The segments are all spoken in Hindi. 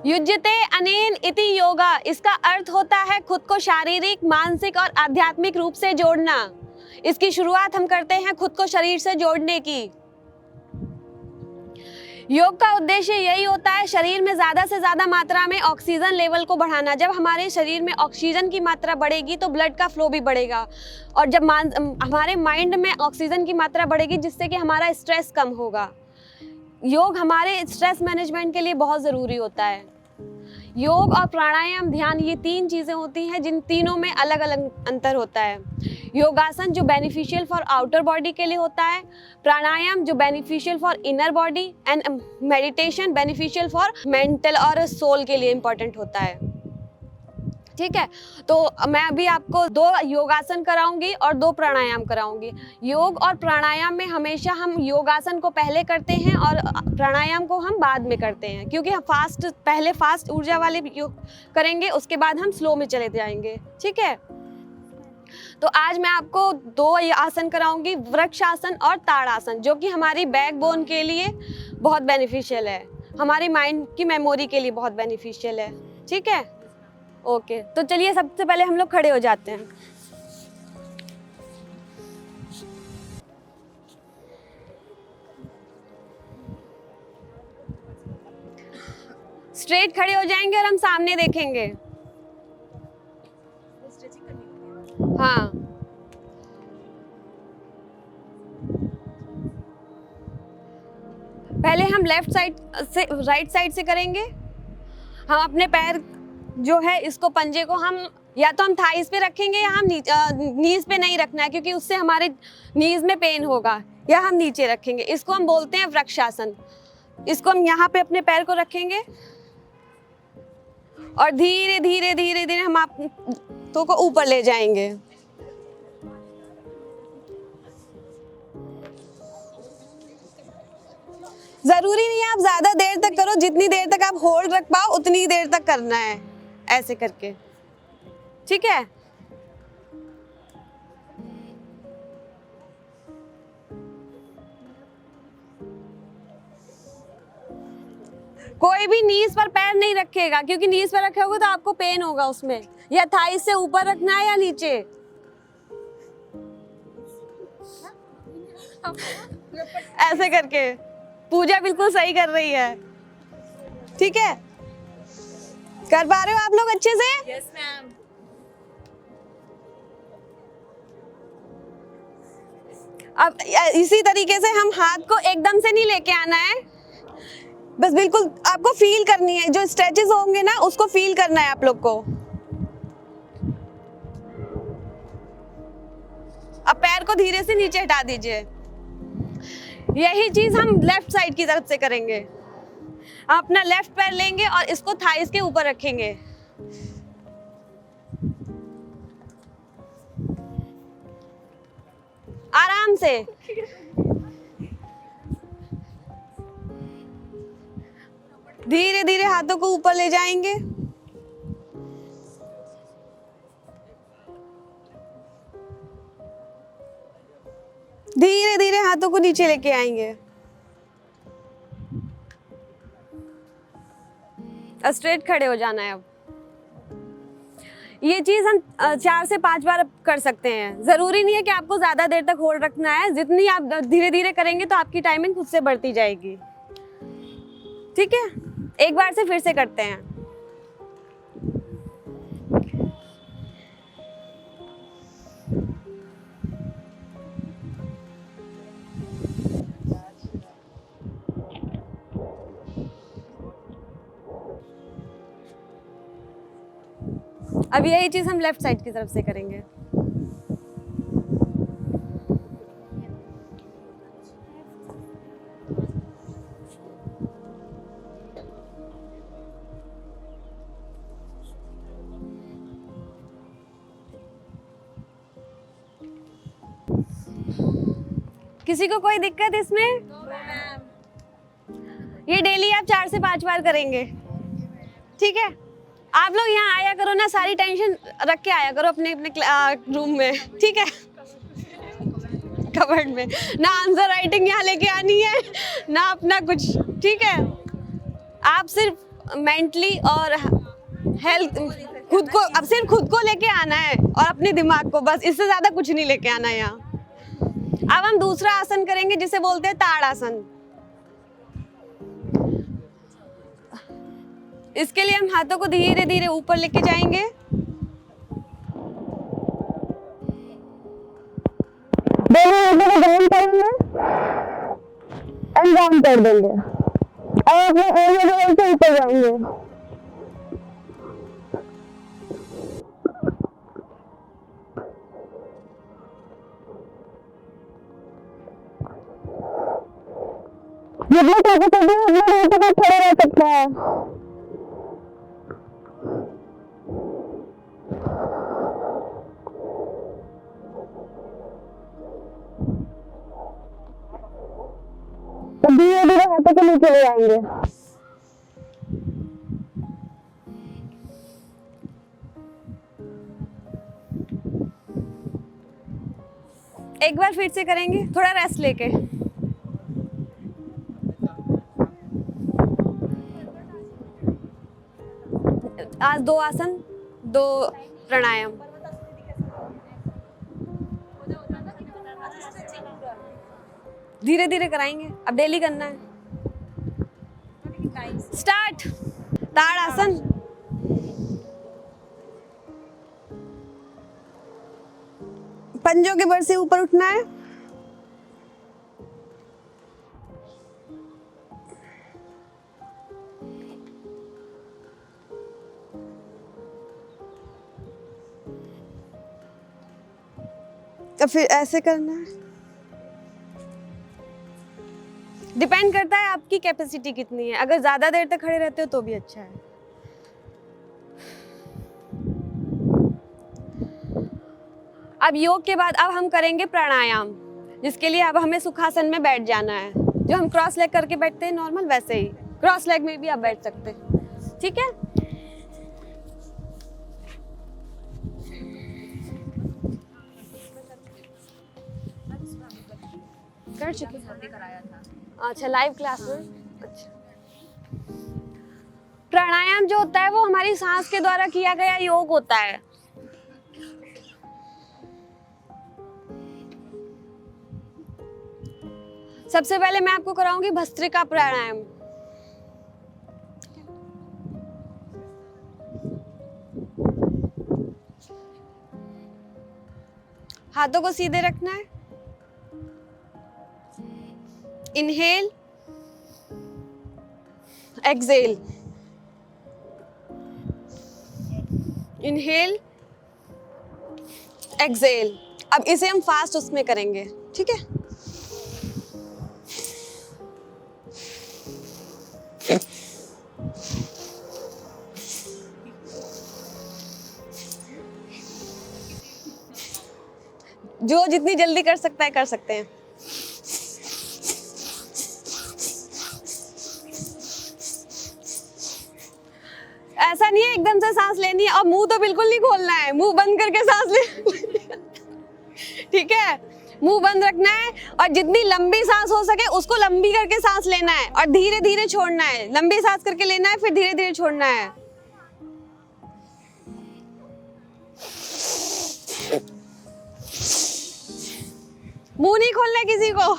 युज्यते अनेन इति योगा, इसका अर्थ होता है खुद को शारीरिक, मानसिक और आध्यात्मिक रूप से जोड़ना। इसकी शुरुआत हम करते हैं खुद को शरीर से जोड़ने की। योग का उद्देश्य यही होता है शरीर में ज़्यादा से ज़्यादा मात्रा में ऑक्सीजन लेवल को बढ़ाना। जब हमारे शरीर में ऑक्सीजन की मात्रा बढ़ेगी तो ब्लड का फ्लो भी बढ़ेगा, और जब हमारे माइंड में ऑक्सीजन की मात्रा बढ़ेगी जिससे कि हमारा स्ट्रेस कम होगा। योग हमारे स्ट्रेस मैनेजमेंट के लिए बहुत ज़रूरी होता है। योग और प्राणायाम, ध्यान, ये तीन चीज़ें होती हैं जिन तीनों में अलग अलग अंतर होता है। योगासन जो बेनिफिशियल फॉर आउटर बॉडी के लिए होता है, प्राणायाम जो beneficial for inner body, and meditation beneficial for mental और सोल के लिए इम्पॉर्टेंट होता है। ठीक है, तो मैं अभी आपको 2 योगासन कराऊंगी और 2 प्राणायाम कराऊंगी। योग और प्राणायाम में हमेशा हम योगासन को पहले करते हैं और प्राणायाम को हम बाद में करते हैं, क्योंकि हम पहले फास्ट ऊर्जा वाले योग करेंगे, उसके बाद हम स्लो में चले जाएंगे। ठीक है, तो आज मैं आपको 2 आसन कराऊंगी, वृक्षासन और ताड़ासन, जो कि हमारी बैकबोन के लिए बहुत बेनिफिशियल है, हमारी माइंड की मेमोरी के लिए बहुत बेनिफिशियल है। ठीक है, ओके, तो चलिए सबसे पहले हम लोग खड़े हो जाते हैं। स्ट्रेट खड़े हो जाएंगे और हम सामने देखेंगे। हाँ, पहले हम लेफ्ट साइड से राइट साइड से करेंगे। हम अपने पैर जो है इसको, पंजे को हम या तो हम थाइस पे रखेंगे या हम नीज पे नहीं रखना है, क्योंकि उससे हमारे नीज में पेन होगा, या हम नीचे रखेंगे। इसको हम बोलते हैं वृक्षासन। इसको हम यहाँ पे अपने पैर को रखेंगे और धीरे धीरे धीरे धीरे हम आप तो को ऊपर ले जाएंगे। जरूरी नहीं है आप ज्यादा देर तक करो, जितनी देर तक आप होल्ड रख पाओ उतनी देर तक करना है, ऐसे करके। ठीक है, कोई भी नीज पर पैर नहीं रखेगा, क्योंकि नीज पर रखे होगे तो आपको पेन होगा उसमें। या थाई से ऊपर रखना है या नीचे, ऐसे करके। पूजा बिल्कुल सही कर रही है। ठीक है, कर पा रहे हो आप लोग अच्छे से? Yes ma'am. अब इसी तरीके से हम हाथ को एकदम से नहीं लेके आना है, बस बिल्कुल आपको फील करनी है। जो स्ट्रेचेस होंगे ना उसको फील करना है आप लोग को। अब पैर को धीरे से नीचे हटा दीजिए। यही चीज हम लेफ्ट साइड की तरफ से करेंगे। हम अपना लेफ्ट पैर लेंगे और इसको थाइस के ऊपर रखेंगे। आराम से। धीरे धीरे हाथों को ऊपर ले जाएंगे। धीरे धीरे हाथों को नीचे लेके आएंगे। स्ट्रेट खड़े हो जाना है। अब ये चीज हम 4 से 5 बार कर सकते हैं। जरूरी नहीं है कि आपको ज्यादा देर तक होल्ड रखना है। जितनी आप धीरे धीरे करेंगे तो आपकी टाइमिंग खुद से बढ़ती जाएगी। ठीक है, एक बार से फिर से करते हैं। अब यही चीज हम लेफ्ट साइड की तरफ से करेंगे। किसी को कोई दिक्कत इसमें? ये डेली आप 4 से 5 बार करेंगे। ठीक है, आप लोग यहाँ आया करो ना, सारी टेंशन रख के आया करो अपने अपने रूम में। ठीक है, कबर्ड में ना आंसर राइटिंग यहाँ लेके आनी है ना अपना कुछ। ठीक है, आप सिर्फ मेंटली और हेल्थ खुद को, अब सिर्फ खुद को लेके आना है और अपने दिमाग को, बस इससे ज्यादा कुछ नहीं लेके आना है यहाँ। अब हम दूसरा आसन करेंगे जिसे बोलते हैं ताड़ासन। इसके लिए हम हाथों को धीरे धीरे ऊपर लेके जाएंगे, डाउन कर देंगे और अपने से ऊपर जाएंगे। जितना ताकत होगी उतना देर तक खड़े रह सकता है। धीरे धीरे हाथों के नीचे ले आएंगे। एक बार फिर से करेंगे, थोड़ा रेस्ट लेके। आज 2 आसन, 2 प्राणायाम। धीरे धीरे कराएंगे, अब डेली करना है। स्टार्ट। ताड़ासन। पंजों के बल से ऊपर उठना है। तो फिर ऐसे करना है। डिपेंड करता है आपकी कैपेसिटी कितनी है। अगर ज्यादा देर तक खड़े रहते हो तो भी अच्छा है। अब योग के बाद अब हम करेंगे प्राणायाम, जिसके लिए अब हमें सुखासन में बैठ जाना है। जो हम क्रॉस लेग करके बैठते हैं नॉर्मल, वैसे ही क्रॉस लेग में भी आप बैठ सकते हैं। ठीक है। कर चुके कराया था। अच्छा, लाइव क्लास में। अच्छा, प्राणायाम जो होता है वो हमारी सांस के द्वारा किया गया योग होता है। सबसे पहले मैं आपको कराऊंगी भस्त्रिका प्राणायाम। हाथों को सीधे रखना है। Inhale, exhale, inhale, exhale. अब इसे हम फास्ट उसमें करेंगे, ठीक है। जो जितनी जल्दी कर सकता है कर सकते हैं। ऐसा नहीं है एकदम से सांस लेनी है और मुंह तो बिल्कुल नहीं खोलना है, मुंह बंद करके सांस ले। ठीक है, मुंह बंद रखना है और जितनी लंबी सांस हो सके उसको लंबी करके सांस लेना है और धीरे धीरे छोड़ना है। लंबी सांस करके लेना है, फिर धीरे धीरे छोड़ना है। मुंह नहीं खोलना किसी को।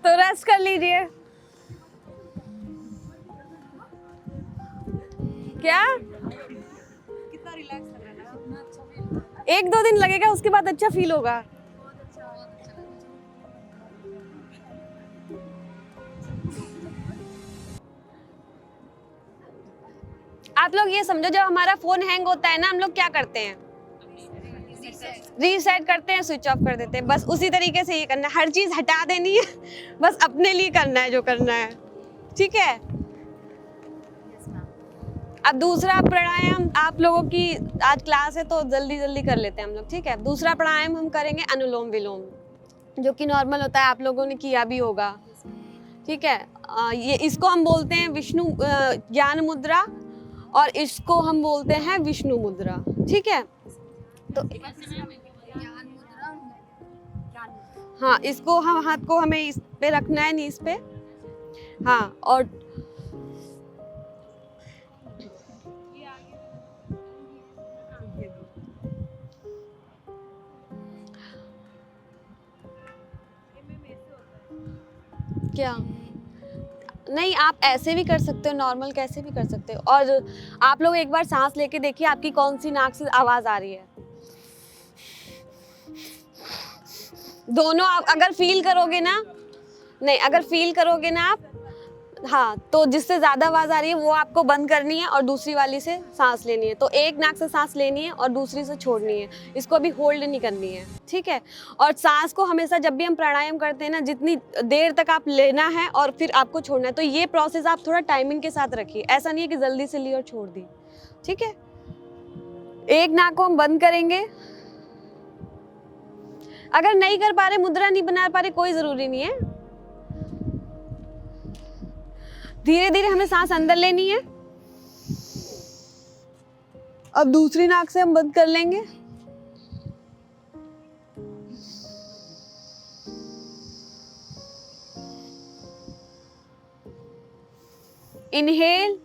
तो रेस्ट कर लीजिए। क्या कितना रिलैक्स लग रहा है ना, अच्छा फील। 1-2 दिन लगेगा, उसके बाद अच्छा फील होगा। आप लोग ये समझो, जब हमारा फोन हैंग होता है ना, हम लोग क्या करते हैं? रीसेट करते हैं, स्विच ऑफ कर देते हैं। बस उसी तरीके से ये करना है, हर चीज हटा देनी है, बस अपने लिए करना है जो करना है। ठीक है। Yes ma'am. अब दूसरा प्राणायाम, आप लोगों की आज क्लास है तो जल्दी जल्दी कर लेते हैं हम लोग, ठीक है। दूसरा प्राणायाम हम करेंगे अनुलोम विलोम, जो कि नॉर्मल होता है, आप लोगों ने किया भी होगा, ठीक है। ये इसको हम बोलते हैं विष्णु ज्ञान मुद्रा, और इसको हम बोलते हैं विष्णु मुद्रा, ठीक है। तो हाँ, इसको हम हाथ को हमें इस पे रखना है, नीज पे, हाँ। और क्या नहीं, आप ऐसे भी कर सकते हो, नॉर्मल कैसे भी कर सकते हो। और आप लोग एक बार सांस लेके देखिए आपकी कौन सी नाक से आवाज आ रही है। दोनों आप अगर फील करोगे ना, नहीं अगर फील करोगे ना आप, हाँ, तो जिससे ज्यादा आवाज आ रही है वो आपको बंद करनी है और दूसरी वाली से सांस लेनी है। तो एक नाक से सांस लेनी है और दूसरी से छोड़नी है, इसको अभी होल्ड नहीं करनी है, ठीक है। और सांस को हमेशा जब भी हम प्राणायाम करते हैं ना, जितनी देर तक आप लेना है और फिर आपको छोड़ना है, तो ये प्रोसेस आप थोड़ा टाइमिंग के साथ रखिए। ऐसा नहीं है कि जल्दी से ली और छोड़ दी, ठीक है। एक नाक को हम बंद करेंगे। अगर नहीं कर पा रहे, मुद्रा नहीं बना पा रहे, कोई जरूरी नहीं है, धीरे धीरे हमें सांस अंदर लेनी है। अब दूसरी नाक से हम बंद कर लेंगे। Inhale,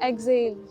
exhale.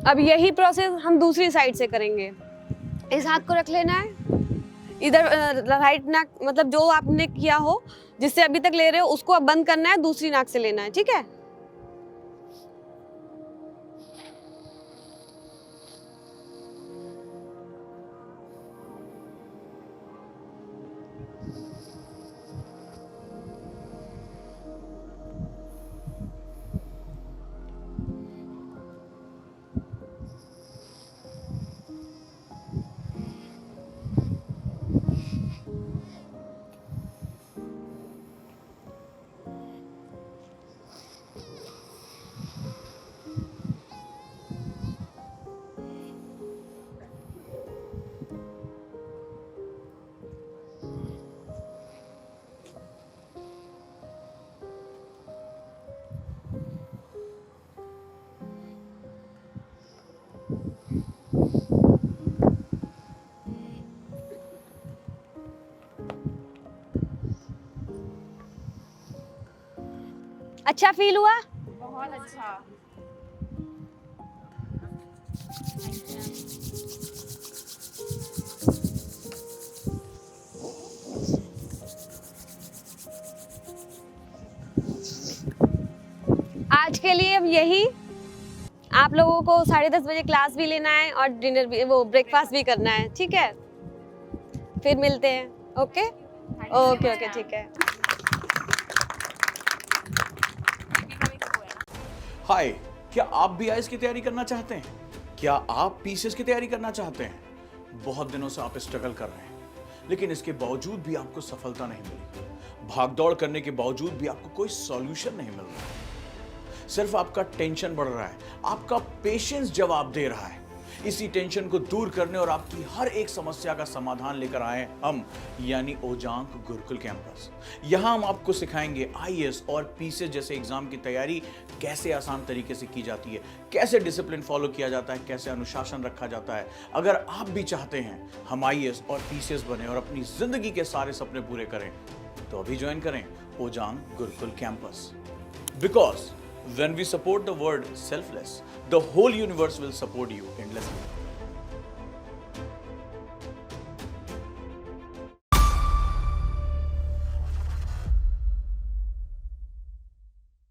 अब यही प्रोसेस हम दूसरी साइड से करेंगे। इस हाथ को रख लेना है इधर, राइट नाक, मतलब जो आपने किया हो, जिससे अभी तक ले रहे हो, उसको अब बंद करना है, दूसरी नाक से लेना है, ठीक है। अच्छा फील हुआ? बहुत अच्छा। आज के लिए अब यही। आप लोगों को 10:30 बजे क्लास भी लेना है और डिनर भी, वो ब्रेकफास्ट भी करना है, ठीक है। फिर मिलते हैं, ओके ओके ओके, ठीक है। हाय, क्या आप भी आईएएस की तैयारी करना चाहते हैं? क्या आप पीसीएस की तैयारी करना चाहते हैं? बहुत दिनों से आप स्ट्रगल कर रहे हैं, लेकिन इसके बावजूद भी आपको सफलता नहीं मिली। भागदौड़ करने के बावजूद भी आपको कोई सॉल्यूशन नहीं मिल रहा। सिर्फ आपका टेंशन बढ़ रहा है, आपका पेशेंस जवाब दे रहा है। इसी टेंशन को दूर करने और आपकी हर एक समस्या का समाधान लेकर आए हम, यानी ओजांग गुरुकुल कैंपस। यहाँ हम आपको सिखाएंगे आईएएस और पीसीएस जैसे एग्जाम की तैयारी कैसे आसान तरीके से की जाती है, कैसे डिसिप्लिन फॉलो किया जाता है, कैसे अनुशासन रखा जाता है। अगर आप भी चाहते हैं हम आईएएस और पीसीएस बने और अपनी जिंदगी के सारे सपने पूरे करें, तो अभी ज्वाइन करें Ojang Gurukul campus. Because when we support the word selfless, the whole universe will support you endlessly.